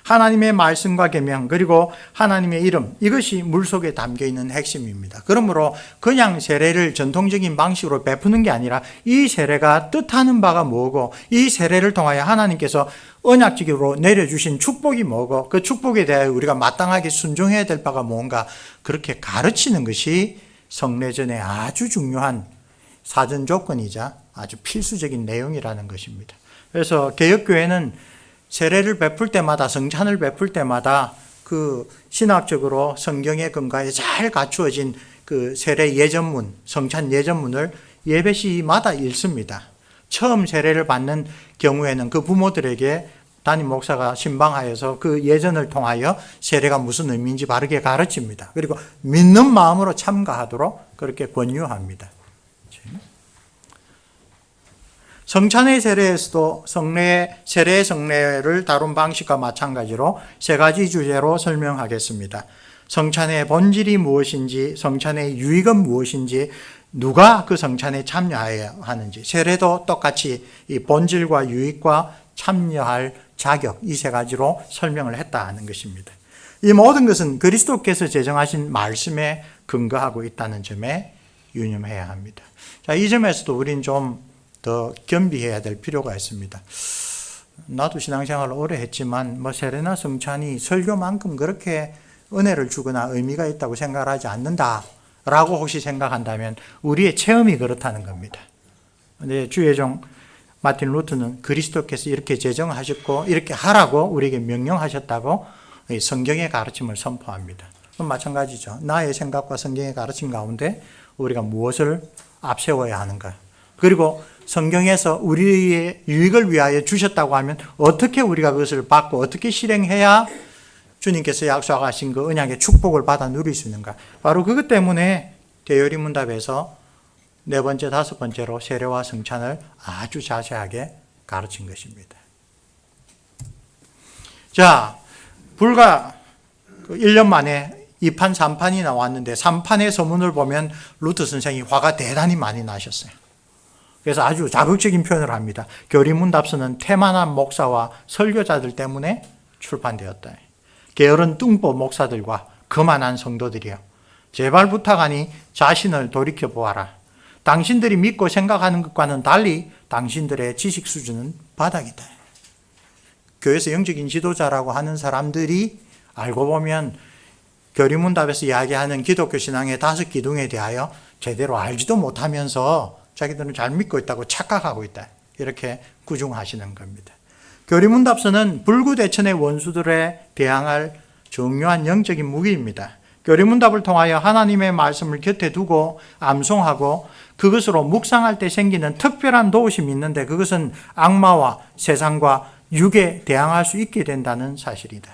하나님의 말씀과 계명 그리고 하나님의 이름, 이것이 물속에 담겨있는 핵심입니다. 그러므로 그냥 세례를 전통적인 방식으로 베푸는 게 아니라 이 세례가 뜻하는 바가 뭐고 이 세례를 통하여 하나님께서 언약적으로 내려주신 축복이 뭐고 그 축복에 대하여 우리가 마땅하게 순종해야 될 바가 뭔가 그렇게 가르치는 것이 성례전의 아주 중요한 사전 조건이자 아주 필수적인 내용이라는 것입니다. 그래서 개혁교회는 세례를 베풀 때마다, 성찬을 베풀 때마다 그 신학적으로 성경에 근거해 잘 갖추어진 그 세례 예전문, 성찬 예전문을 예배 시마다 읽습니다. 처음 세례를 받는 경우에는 그 부모들에게 담임 목사가 신방하여서 그 예전을 통하여 세례가 무슨 의미인지 바르게 가르칩니다. 그리고 믿는 마음으로 참가하도록 그렇게 권유합니다. 성찬의 세례에서도 세례 성례를 다룬 방식과 마찬가지로 3가지 주제로 설명하겠습니다. 성찬의 본질이 무엇인지, 성찬의 유익은 무엇인지, 누가 그 성찬에 참여해야 하는지, 세례도 똑같이 이 본질과 유익과 참여할 자격, 이 세 가지로 설명을 했다 하는 것입니다. 이 모든 것은 그리스도께서 제정하신 말씀에 근거하고 있다는 점에 유념해야 합니다. 자, 이 점에서도 우리는 좀 더 겸비해야 될 필요가 있습니다. 나도 신앙생활을 오래 했지만 세례나 성찬이 설교만큼 그렇게 은혜를 주거나 의미가 있다고 생각을 하지 않는다라고 혹시 생각한다면 우리의 체험이 그렇다는 겁니다. 근데 주의 종 마틴 루터는 그리스도께서 이렇게 제정하셨고 이렇게 하라고 우리에게 명령하셨다고 성경의 가르침을 선포합니다. 그럼 마찬가지죠. 나의 생각과 성경의 가르침 가운데 우리가 무엇을 앞세워야 하는가. 그리고 성경에서 우리의 유익을 위하여 주셨다고 하면 어떻게 우리가 그것을 받고 어떻게 실행해야 주님께서 약속하신 그 언약의 축복을 받아 누릴 수 있는가. 바로 그것 때문에 대요리문답에서 네 번째, 다섯 번째로 세례와 성찬을 아주 자세하게 가르친 것입니다. 자, 불과 1년 만에 2판, 3판이 나왔는데 3판의 서문을 보면 루터 선생이 화가 대단히 많이 나셨어요. 그래서 아주 자극적인 표현을 합니다. 교리문답서는 태만한 목사와 설교자들 때문에 출판되었다. 게으른 뚱보 목사들과 거만한 성도들이여, 제발 부탁하니 자신을 돌이켜보아라. 당신들이 믿고 생각하는 것과는 달리 당신들의 지식 수준은 바닥이다. 교회에서 영적인 지도자라고 하는 사람들이 알고 보면 교리문답에서 이야기하는 기독교 신앙의 5 기둥에 대하여 제대로 알지도 못하면서 자기들은 잘 믿고 있다고 착각하고 있다. 이렇게 구중하시는 겁니다. 교리문답서는 불구대천의 원수들에 대항할 중요한 영적인 무기입니다. 교리문답을 통하여 하나님의 말씀을 곁에 두고 암송하고 그것으로 묵상할 때 생기는 특별한 도우심이 있는데 그것은 악마와 세상과 육에 대항할 수 있게 된다는 사실이다.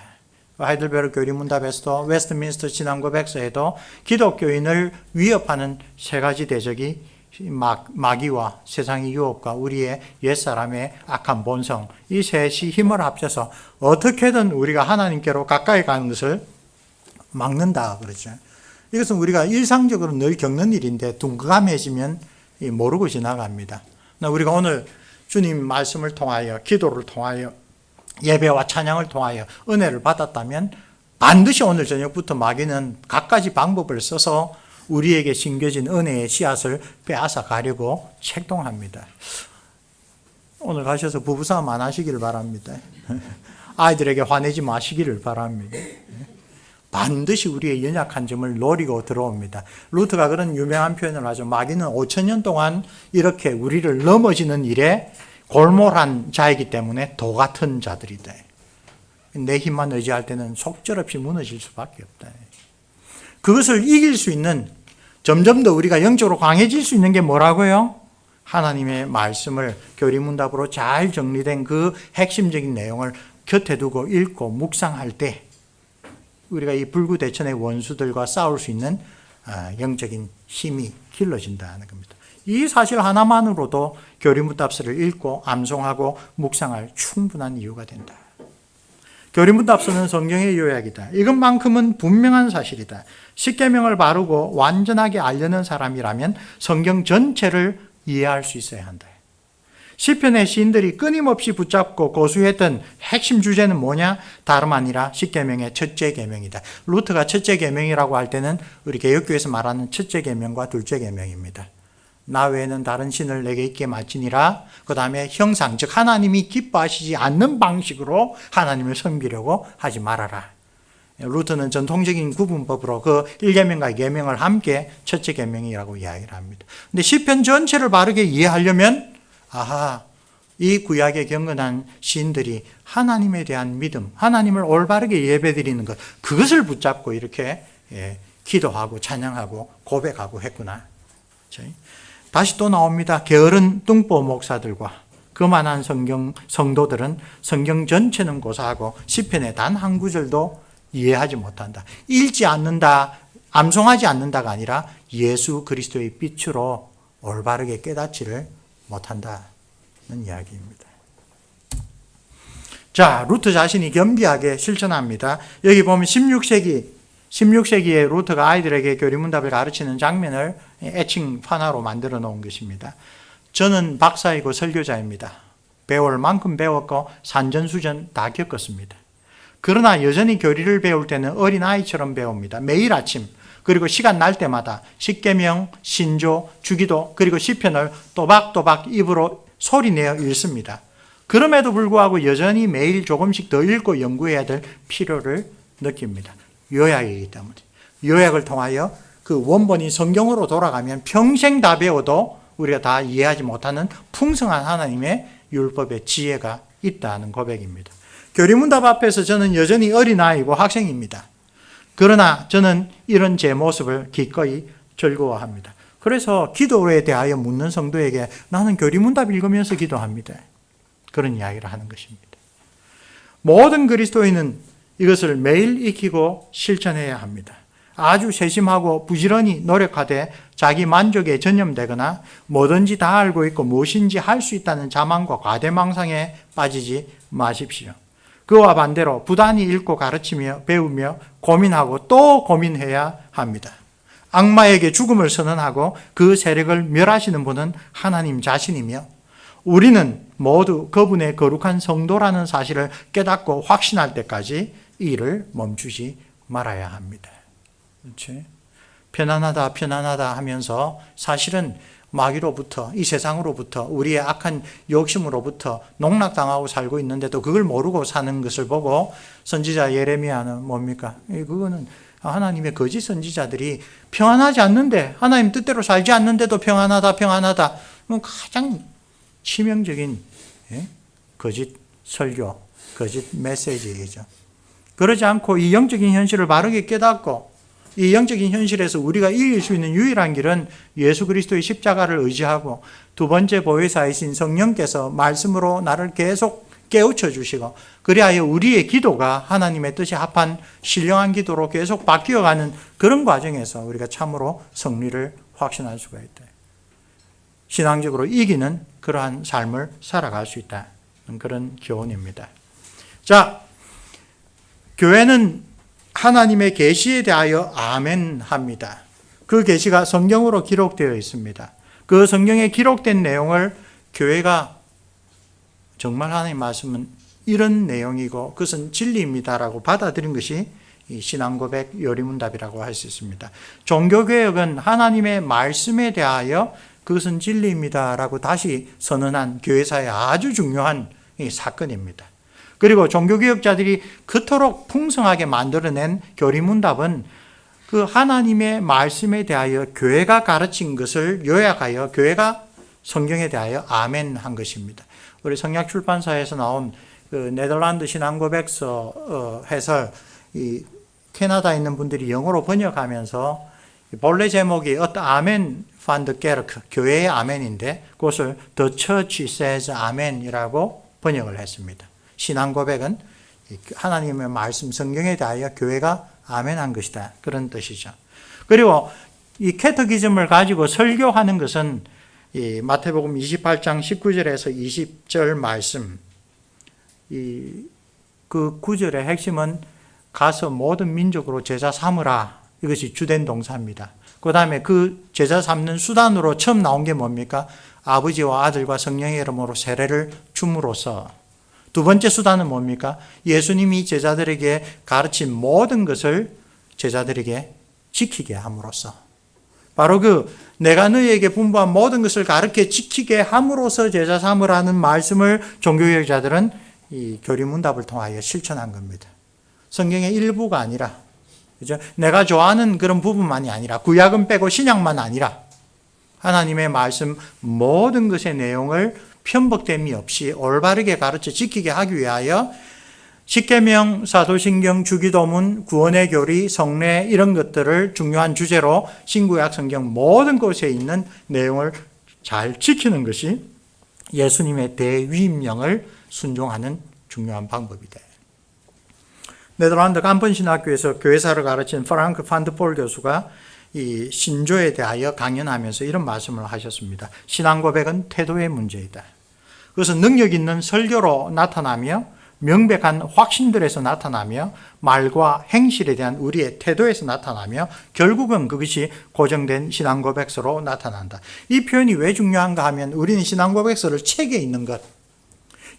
하이델베르 교리문답에서도 웨스트민스터 신앙고백서에도 기독교인을 위협하는 3가지 대적이 마귀와 세상의 유혹과 우리의 옛사람의 악한 본성, 이 셋이 힘을 합쳐서 어떻게든 우리가 하나님께로 가까이 가는 것을 막는다 그러죠. 이것은 우리가 일상적으로 늘 겪는 일인데 둔감해지면 모르고 지나갑니다. 우리가 오늘 주님 말씀을 통하여 기도를 통하여 예배와 찬양을 통하여 은혜를 받았다면 반드시 오늘 저녁부터 마귀는 갖가지 방법을 써서 우리에게 심겨진 은혜의 씨앗을 빼앗아 가려고 책동합니다. 오늘 가셔서 부부싸움 안 하시기를 바랍니다. 아이들에게 화내지 마시기를 바랍니다. 반드시 우리의 연약한 점을 노리고 들어옵니다. 루터가 그런 유명한 표현을 하죠. 마귀는 5,000년 동안 이렇게 우리를 넘어지는 일에 골몰한 자이기 때문에 도 같은 자들이다. 내 힘만 의지할 때는 속절없이 무너질 수밖에 없다. 그것을 이길 수 있는, 점점 더 우리가 영적으로 강해질 수 있는 게 뭐라고요? 하나님의 말씀을 교리문답으로 잘 정리된 그 핵심적인 내용을 곁에 두고 읽고 묵상할 때 우리가 이 불구대천의 원수들과 싸울 수 있는 영적인 힘이 길러진다는 겁니다. 이 사실 하나만으로도 교리문답서를 읽고 암송하고 묵상할 충분한 이유가 된다. 교리문답서는 성경의 요약이다. 이것만큼은 분명한 사실이다. 십계명을 바르고 완전하게 알려는 사람이라면 성경 전체를 이해할 수 있어야 한다. 시편의 시인들이 끊임없이 붙잡고 고수했던 핵심 주제는 뭐냐? 다름 아니라 십계명의 첫째 계명이다. 루터가 첫째 계명이라고 할 때는 우리 개역교에서 말하는 첫째 계명과 둘째 계명입니다. 나 외에는 다른 신을 내게 있게 마치니라. 그 다음에 형상, 즉 하나님이 기뻐하시지 않는 방식으로 하나님을 섬기려고 하지 말아라. 루터는 전통적인 구분법으로 그 1계명과 2계명을 함께 첫째 계명이라고 이야기를 합니다. 근데 시편 전체를 바르게 이해하려면 이 구약에 경건한 시인들이 하나님에 대한 믿음, 하나님을 올바르게 예배드리는 것, 그것을 붙잡고 이렇게 기도하고 찬양하고 고백하고 했구나. 다시 또 나옵니다. 게으른 뚱보 목사들과 그만한 성도들은 성경 전체는 고사하고 시편의 단 한 구절도 이해하지 못한다. 읽지 않는다, 암송하지 않는다가 아니라 예수 그리스도의 빛으로 올바르게 깨닫지를 못한다는 이야기입니다. 자, 루터 자신이 겸비하게 실천합니다. 여기 보면 16세기 16세기에 루터가 아이들에게 교리문답을 가르치는 장면을 애칭 판화로 만들어 놓은 것입니다. 저는 박사이고 설교자입니다. 배울 만큼 배웠고 산전수전 다 겪었습니다. 그러나 여전히 교리를 배울 때는 어린아이처럼 배웁니다. 매일 아침 그리고 시간 날 때마다 십계명, 신조, 주기도 그리고 시편을 또박또박 입으로 소리내어 읽습니다. 그럼에도 불구하고 여전히 매일 조금씩 더 읽고 연구해야 될 필요를 느낍니다. 요약이기 때문에. 요약을 통하여 그 원본이 성경으로 돌아가면 평생 다 배워도 우리가 다 이해하지 못하는 풍성한 하나님의 율법의 지혜가 있다는 고백입니다. 교리문답 앞에서 저는 여전히 어린아이고 학생입니다. 그러나 저는 이런 제 모습을 기꺼이 즐거워합니다. 그래서 기도에 대하여 묻는 성도에게 나는 교리문답 읽으면서 기도합니다. 그런 이야기를 하는 것입니다. 모든 그리스도인은 이것을 매일 익히고 실천해야 합니다. 아주 세심하고 부지런히 노력하되 자기 만족에 전념되거나 뭐든지 다 알고 있고 무엇인지 할 수 있다는 자만과 과대망상에 빠지지 마십시오. 그와 반대로 부단히 읽고 가르치며 배우며 고민하고 또 고민해야 합니다. 악마에게 죽음을 선언하고 그 세력을 멸하시는 분은 하나님 자신이며 우리는 모두 그분의 거룩한 성도라는 사실을 깨닫고 확신할 때까지 이 일을 멈추지 말아야 합니다. 그렇지? 편안하다 편안하다 하면서 사실은 마귀로부터 이 세상으로부터 우리의 악한 욕심으로부터 농락당하고 살고 있는데도 그걸 모르고 사는 것을 보고 선지자 예레미야는 뭡니까? 그거는 하나님의 거짓 선지자들이 평안하지 않는데 하나님 뜻대로 살지 않는데도 평안하다 평안하다 가장 치명적인 거짓 설교, 거짓 메시지이죠. 그러지 않고 이 영적인 현실을 바르게 깨닫고 이 영적인 현실에서 우리가 이길 수 있는 유일한 길은 예수 그리스도의 십자가를 의지하고 두 번째 보혜사이신 성령께서 말씀으로 나를 계속 깨우쳐 주시고 그리하여 우리의 기도가 하나님의 뜻에 합한 신령한 기도로 계속 바뀌어가는 그런 과정에서 우리가 참으로 승리를 확신할 수가 있다. 신앙적으로 이기는 그러한 삶을 살아갈 수 있다는 그런 교훈입니다. 자, 교회는 하나님의 계시에 대하여 아멘 합니다. 그 계시가 성경으로 기록되어 있습니다. 그 성경에 기록된 내용을 교회가 정말 하나님 말씀은 이런 내용이고 그것은 진리입니다라고 받아들인 것이 이 신앙고백 요리문답이라고 할 수 있습니다. 종교개혁은 하나님의 말씀에 대하여 그것은 진리입니다라고 다시 선언한 교회사의 아주 중요한 사건입니다. 그리고 종교개혁자들이 그토록 풍성하게 만들어낸 교리문답은 그 하나님의 말씀에 대하여 교회가 가르친 것을 요약하여 교회가 성경에 대하여 아멘 한 것입니다. 우리 성약출판사에서 나온 그 네덜란드 신앙고백서 해설, 이 캐나다에 있는 분들이 영어로 번역하면서 본래 제목이 아멘 판드 게르크, 교회의 아멘인데 그것을 The Church Says Amen이라고 번역을 했습니다. 신앙 고백은 하나님의 말씀 성경에 대하여 교회가 아멘한 것이다. 그런 뜻이죠. 그리고 이 캐터기즘을 가지고 설교하는 것은 이 마태복음 28장 19절에서 20절 말씀, 그 구절의 핵심은 가서 모든 민족으로 제자 삼으라. 이것이 주된 동사입니다. 그 다음에 그 제자 삼는 수단으로 처음 나온 게 뭡니까? 아버지와 아들과 성령의 이름으로 세례를 줌으로써. 두 번째 수단은 뭡니까? 예수님이 제자들에게 가르친 모든 것을 제자들에게 지키게 함으로써. 바로 내가 너희에게 분부한 모든 것을 가르쳐 지키게 함으로써 제자 삼으라는 말씀을 종교개혁자들은 이 교리문답을 통하여 실천한 겁니다. 성경의 일부가 아니라, 그죠? 내가 좋아하는 그런 부분만이 아니라, 구약은 빼고 신약만 아니라, 하나님의 말씀 모든 것의 내용을 편법됨이 없이 올바르게 가르쳐 지키게 하기 위하여 십계명, 사도신경, 주기도문, 구원의 교리, 성례 이런 것들을 중요한 주제로 신구약 성경 모든 곳에 있는 내용을 잘 지키는 것이 예수님의 대위임령을 순종하는 중요한 방법이다. 네덜란드 간펀신학교에서 교회사를 가르친 프랑크 판드폴 교수가 이 신조에 대하여 강연하면서 이런 말씀을 하셨습니다. 신앙 고백은 태도의 문제이다. 그것은 능력 있는 설교로 나타나며 명백한 확신들에서 나타나며 말과 행실에 대한 우리의 태도에서 나타나며 결국은 그것이 고정된 신앙 고백서로 나타난다. 이 표현이 왜 중요한가 하면 우리는 신앙 고백서를 책에 있는 것,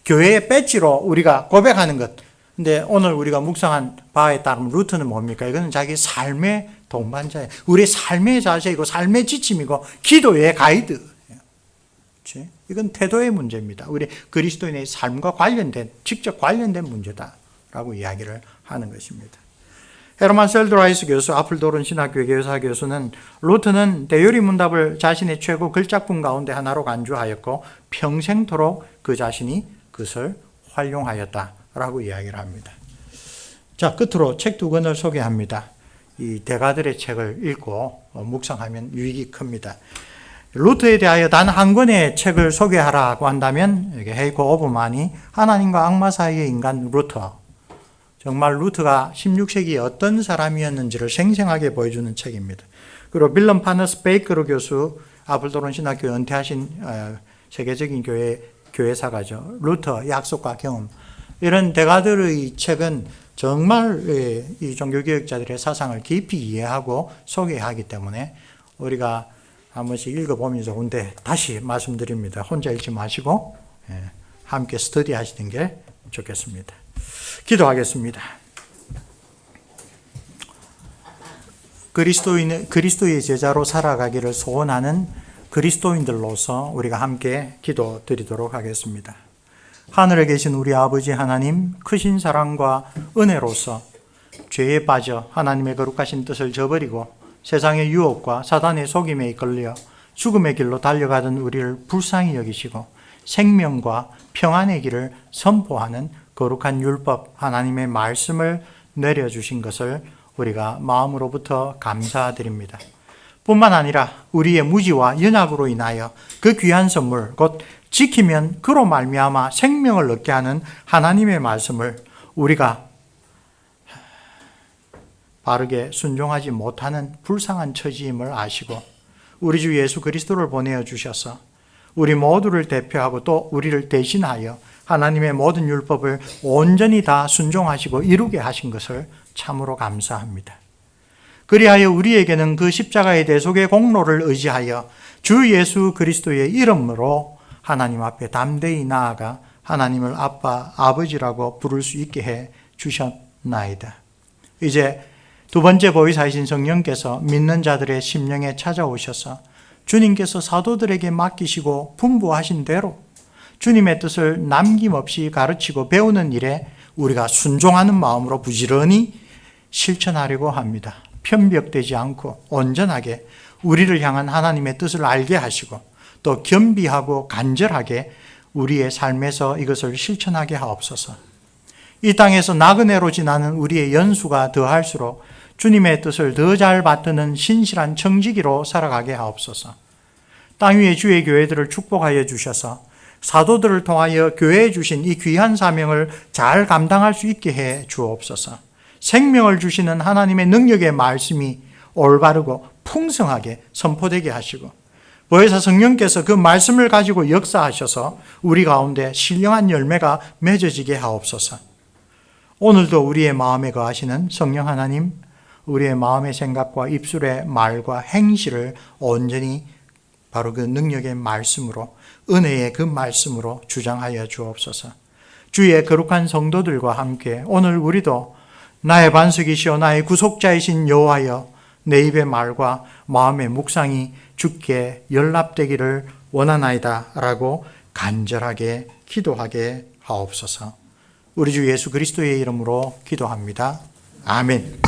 교회의 배지로 우리가 고백하는 것. 근데 오늘 우리가 묵상한 바에 따르면 루트는 뭡니까? 이거는 자기 삶의 동반자예요. 우리의 삶의 자세이고 삶의 지침이고 기도의 가이드. 이건 태도의 문제입니다. 우리 그리스도인의 삶과 관련된, 직접 관련된 문제다라고 이야기를 하는 것입니다. 헤르만 셀드라이스 교수, 아플도른 신학교의 교사 교수는 루트는 대요리 문답을 자신의 최고 글작품 가운데 하나로 간주하였고 평생토록 그 자신이 그것을 활용하였다라고 이야기를 합니다. 자, 끝으로 책 두 권을 소개합니다. 이 대가들의 책을 읽고 묵상하면 유익이 큽니다. 루트에 대하여 단 한 권의 책을 소개하라고 한다면 헤이코 오브만이 하나님과 악마 사이의 인간 루트, 정말 루트가 16세기에 어떤 사람이었는지를 생생하게 보여주는 책입니다. 그리고 빌럼 파너스 베이커르 교수, 아플도론 신학교 은퇴하신 세계적인 교회사가죠. 루터 약속과 경험, 이런 대가들의 책은 정말 이 종교개혁자들의 사상을 깊이 이해하고 소개하기 때문에 우리가 한 번씩 읽어보면서 근데 다시 말씀드립니다. 혼자 읽지 마시고 함께 스터디 하시는 게 좋겠습니다. 기도하겠습니다. 그리스도의 제자로 살아가기를 소원하는 그리스도인들로서 우리가 함께 기도 드리도록 하겠습니다. 하늘에 계신 우리 아버지 하나님, 크신 사랑과 은혜로서 죄에 빠져 하나님의 거룩하신 뜻을 저버리고 세상의 유혹과 사단의 속임에 이끌려 죽음의 길로 달려가던 우리를 불쌍히 여기시고 생명과 평안의 길을 선포하는 거룩한 율법 하나님의 말씀을 내려주신 것을 우리가 마음으로부터 감사드립니다. 뿐만 아니라 우리의 무지와 연약으로 인하여 그 귀한 선물 곧 지키면 그로 말미암아 생명을 얻게 하는 하나님의 말씀을 우리가 바르게 순종하지 못하는 불쌍한 처지임을 아시고 우리 주 예수 그리스도를 보내어 주셔서 우리 모두를 대표하고 또 우리를 대신하여 하나님의 모든 율법을 온전히 다 순종하시고 이루게 하신 것을 참으로 감사합니다. 그리하여 우리에게는 그 십자가의 대속의 공로를 의지하여 주 예수 그리스도의 이름으로 하나님 앞에 담대히 나아가 하나님을 아빠, 아버지라고 부를 수 있게 해 주셨나이다. 이제 두 번째 보혜사이신 성령께서 믿는 자들의 심령에 찾아오셔서 주님께서 사도들에게 맡기시고 분부하신 대로 주님의 뜻을 남김없이 가르치고 배우는 일에 우리가 순종하는 마음으로 부지런히 실천하려고 합니다. 편벽되지 않고 온전하게 우리를 향한 하나님의 뜻을 알게 하시고 또 겸비하고 간절하게 우리의 삶에서 이것을 실천하게 하옵소서. 이 땅에서 나그네로 지나는 우리의 연수가 더할수록 주님의 뜻을 더 잘 받드는 신실한 청지기로 살아가게 하옵소서. 땅 위의 주의 교회들을 축복하여 주셔서 사도들을 통하여 교회에 주신 이 귀한 사명을 잘 감당할 수 있게 해 주옵소서. 생명을 주시는 하나님의 능력의 말씀이 올바르고 풍성하게 선포되게 하시고 보혜사 성령께서 그 말씀을 가지고 역사하셔서 우리 가운데 신령한 열매가 맺어지게 하옵소서. 오늘도 우리의 마음에 거하시는 성령 하나님, 우리의 마음의 생각과 입술의 말과 행실을 온전히 바로 그 능력의 말씀으로, 은혜의 그 말씀으로 주장하여 주옵소서. 주의 거룩한 성도들과 함께 오늘 우리도 나의 반석이시오 나의 구속자이신 여호와여, 내 입의 말과 마음의 묵상이 주께 연락되기를 원하나이다 라고 간절하게 기도하게 하옵소서. 우리 주 예수 그리스도의 이름으로 기도합니다. 아멘.